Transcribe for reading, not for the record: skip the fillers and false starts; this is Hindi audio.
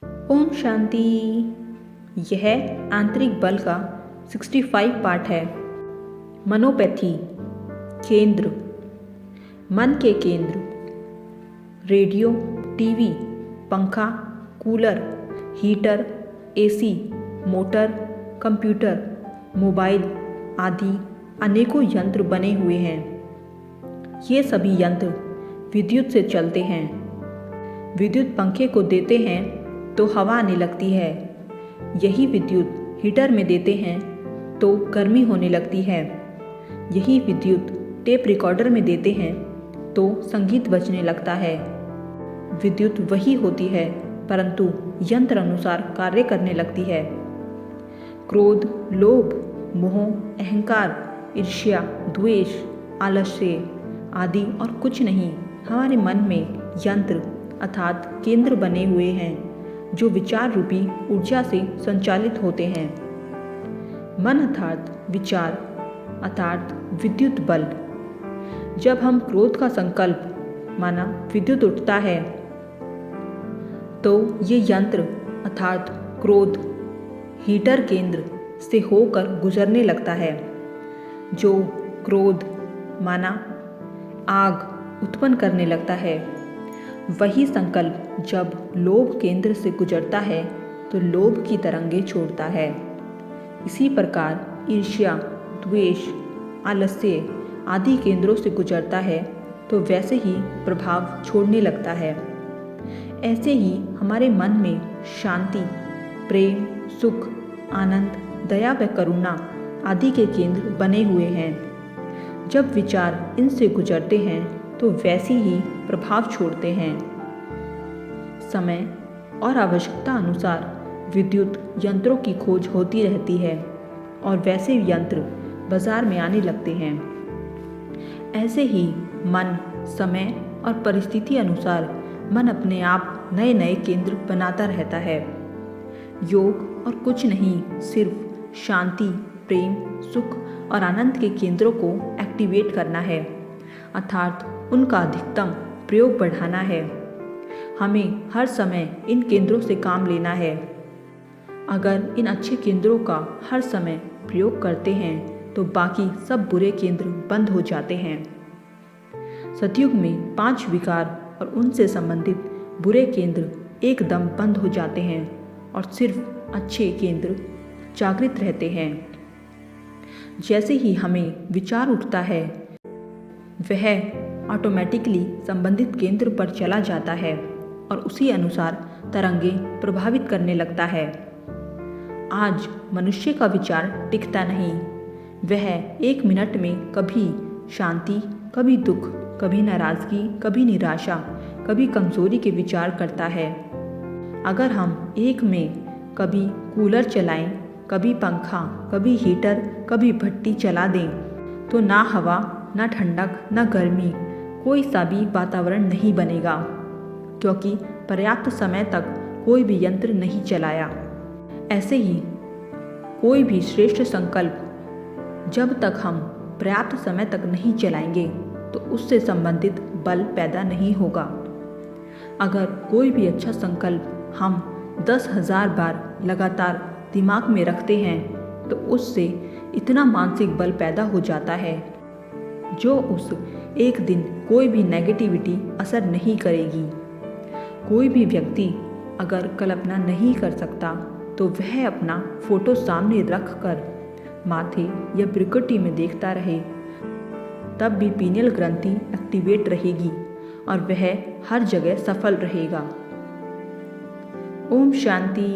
ओम शांति। यह आंतरिक बल का 65 पार्ट है। मनोपैथी केंद्र, मन के केंद्र, रेडियो, टीवी, पंखा, cooler, heater, AC, motor, computer, mobile आदि अनेकों यंत्र बने हुए हैं। ये सभी यंत्र विद्युत से चलते हैं। विद्युत पंखे को देते हैं तो हवा आने लगती है। यही विद्युत हीटर में देते हैं तो गर्मी होने लगती है। यही विद्युत टेप रिकॉर्डर में देते हैं तो संगीत बजने लगता है। विद्युत वही होती है परंतु यंत्र अनुसार कार्य करने लगती है। क्रोध, लोभ, मोह, अहंकार, ईर्ष्या, द्वेष, आलस्य आदि और कुछ नहीं, हमारे मन में यंत्र अर्थात केंद्र बने हुए हैं जो विचार रूपी ऊर्जा से संचालित होते हैं। मन अर्थात विचार अर्थात विद्युत बल। जब हम क्रोध का संकल्प माना विद्युत उठता है तो ये यंत्र अर्थात क्रोध हीटर केंद्र से होकर गुजरने लगता है। जो क्रोध माना आग उत्पन्न करने लगता है, वही संकल्प जब लोभ केंद्र से गुजरता है तो लोभ की तरंगे छोड़ता है। इसी प्रकार ईर्ष्या, द्वेष, आलस्य आदि केंद्रों से गुजरता है तो वैसे ही प्रभाव छोड़ने लगता है। ऐसे ही हमारे मन में शांति, प्रेम, सुख, आनंद, दया व करुणा आदि के केंद्र बने हुए हैं। जब विचार इनसे गुजरते हैं तो वैसे ही प्रभाव छोड़ते हैं। समय और आवश्यकता अनुसार विद्युत यंत्रों की खोज होती रहती है और वैसे यंत्र बाजार में आने लगते हैं। ऐसे ही मन, समय और परिस्थिति अनुसार मन अपने आप नए नए केंद्र बनाता रहता है। योग और कुछ नहीं, सिर्फ शांति, प्रेम, सुख और आनंद के केंद्रों को एक्टिवेट करना है अर्थात उनका अधिकतम प्रयोग बढ़ाना है। हमें हर समय इन केंद्रों से काम लेना है। अगर इन अच्छे केंद्रों का हर समय प्रयोग करते हैं तो बाकी सब बुरे केंद्र बंद हो जाते हैं। सतयुग में 5 विकार और उनसे संबंधित बुरे केंद्र एकदम बंद हो जाते हैं और सिर्फ अच्छे केंद्र जागृत रहते हैं। जैसे ही हमें विचार उठता है वह ऑटोमेटिकली संबंधित केंद्र पर चला जाता है और उसी अनुसार तरंगें प्रभावित करने लगता है। आज मनुष्य का विचार टिकता नहीं। वह 1 मिनट में कभी शांति, कभी दुख, कभी नाराजगी, कभी निराशा, कभी कमजोरी के विचार करता है। अगर हम एक में कभी कूलर चलाएं, कभी पंखा, कभी हीटर, कभी भट्टी चला दें तो ना हवा, ना ठंडक, ना गर्मी, कोई सा भी वातावरण नहीं बनेगा क्योंकि पर्याप्त समय तक कोई भी यंत्र नहीं चलाया। ऐसे ही कोई भी श्रेष्ठ संकल्प जब तक हम पर्याप्त समय तक नहीं चलाएंगे तो उससे संबंधित बल पैदा नहीं होगा। अगर कोई भी अच्छा संकल्प हम 10,000 बार लगातार दिमाग में रखते हैं तो उससे इतना मानसिक बल पैदा हो जाता है जो उस एक दिन कोई भी नेगेटिविटी असर नहीं करेगी। कोई भी व्यक्ति अगर कल्पना नहीं कर सकता तो वह अपना फोटो सामने रख कर माथे या भ्रुकुटी में देखता रहे, तब भी पीनियल ग्रंथि एक्टिवेट रहेगी और वह हर जगह सफल रहेगा। ओम शांति।